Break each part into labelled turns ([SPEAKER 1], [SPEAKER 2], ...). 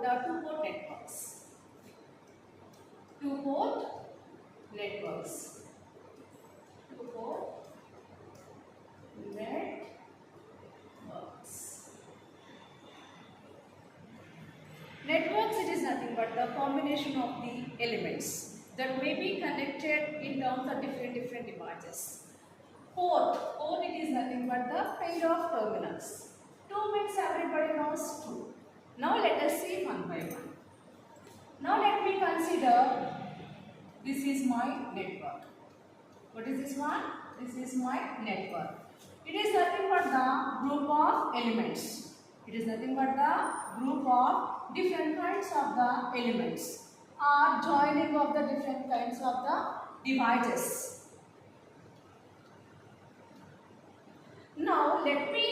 [SPEAKER 1] about the two-port networks. Two-port networks. Two-port networks. Networks, it is nothing but the combination of the elements that may be connected in terms of different devices. Port it is nothing but the pair of terminals. 2 means everybody knows 2. Now let us see one by one. Now let me consider, this is my network. What is this one? This is my network. It is nothing but the group of elements. It is nothing but the group of different kinds of the elements or joining of the different kinds of the devices. Now let me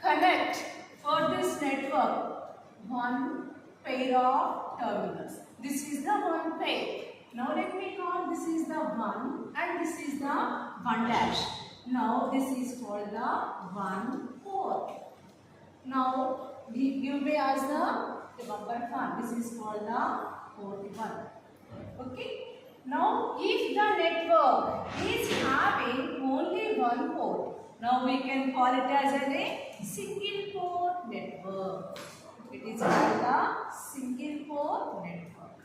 [SPEAKER 1] connect for this network one pair of terminals. This is the one pair. Now let me call this is the 1 and this is the 1 dash. Now this is called the 1 port. Now you may ask the 1.1. This is called the port 1. Okay. Now if the network is having only one port, now we can call it as a single port network. It is called a single port network.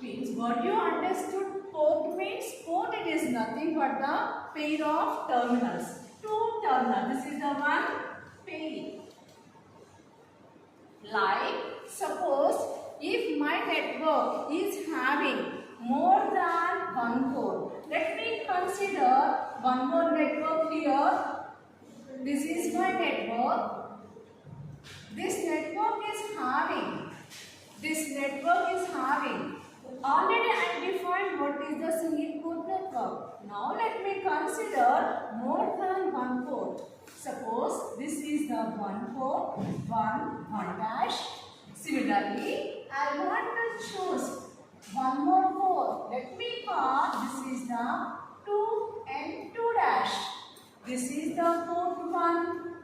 [SPEAKER 1] Means what you understood port means? Port, it is nothing but the pair of terminals. 2 terminals. This is the one pair. Like suppose if my network is having more than one port, let me consider one more network here. This is my network. This network is having already I defined what is the single port network. Now let me consider more than one port. Suppose this is the one port, 1 dash. Similarly, I want to choose one more port. Let me call this is the 2 and 2 dash. This is the port 1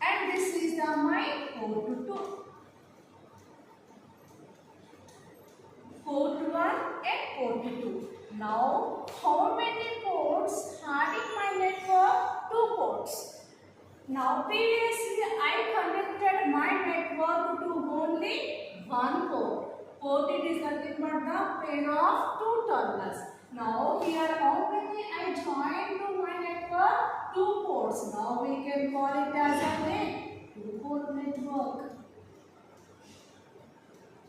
[SPEAKER 1] and this is the my port 2. Port 1 and port 2. Now, how many ports having my network? 2 ports. Now, previously I connected my network to only one port. Port, it is nothing but the pair of 2 terminals. Now, here how many I join to my network? 2 ports. Now, we can call it as a 2-port network.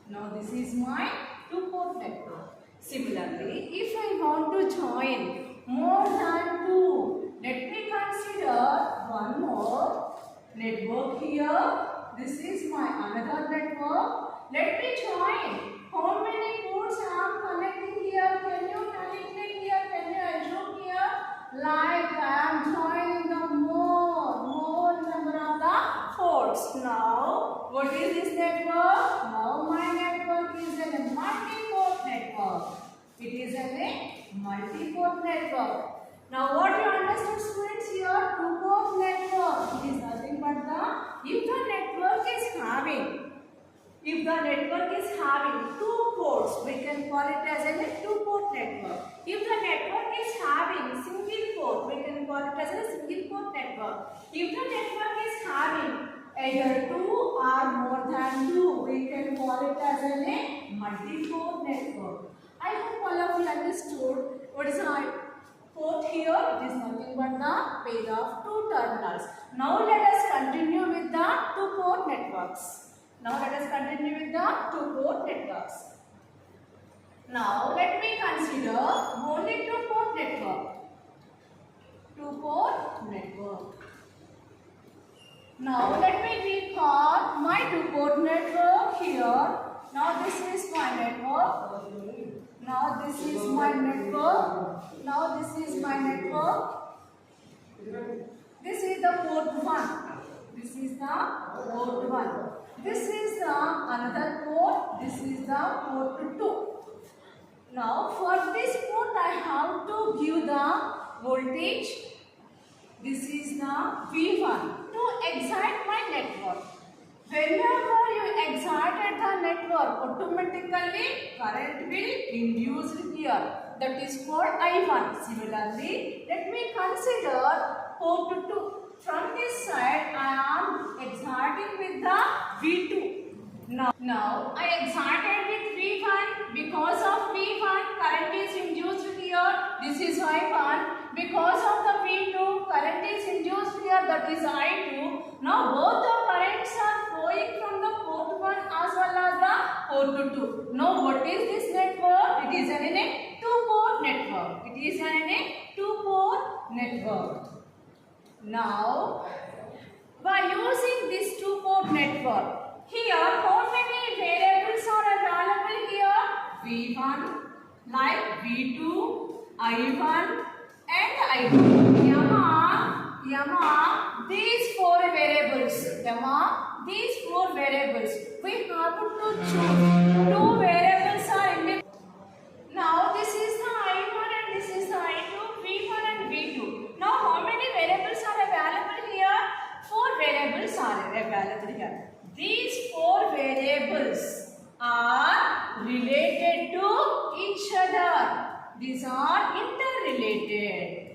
[SPEAKER 1] Now, this is my 2-port network. Similarly, if I want to join more than 2, let me consider one more network here. This is my another network. Let me join. How many ports I am connecting here? Can you connect it here? Can you assume here? Like I am joining the more number of the ports. Now, what is this network? Now my network is a multi-port network. It is a multi-port network. Now what you understood students here? 2-port network. It is nothing but if the network is having 2 ports, we can call it as a 2-port network. If the network is having single port, we can call it as a single port network. If the network is having either 2 or more than 2, we can call it as a multi-port network. I hope all of you understood what is my port here. It is nothing but the pair of 2 terminals. Now let us continue with the 2-port networks. Now let us continue with the 2-port networks. Now let me consider only 2-port network. 2-port network. Now let me recall my 2-port network here. Now this is my network. Now this is my network. Now this is my network. This is the port 1. This is the port 1. This is the another port. This is the port 2. Now for this port I have to give the voltage. This is the V1 to excite my network. Whenever you excited the network, automatically current will induced here. That is called I1. Similarly, let me consider port 2. From this side, I am exciting with the V2. Now I excited with V1. Because of V1, current is induced here. This is I1. Because of the V2, current is induced here. That is I2. Now both the currents are flowing from the port 1 as well as the port 2. Now what is this network? It is a two-port network. It is a two-port network. Now by using this two-port network, here how many variables are available here? V1, like V2, I1 and I2. Among these four variables, we have to choose two variables are independent. Now this is the I1 and this is the I2, V1 and V2. Now how many variables are available here? Four variables are available here. These four variables are related to each other. These are interrelated.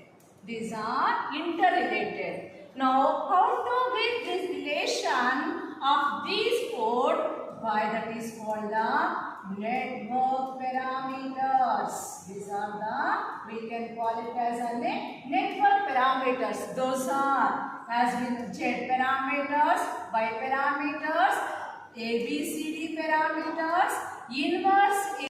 [SPEAKER 1] Now, how to get this relation of these four? By that is called the network parameters. These are we can call it as a network parameters. Those are as with Z parameters, Y parameters, ABCD parameters, inverse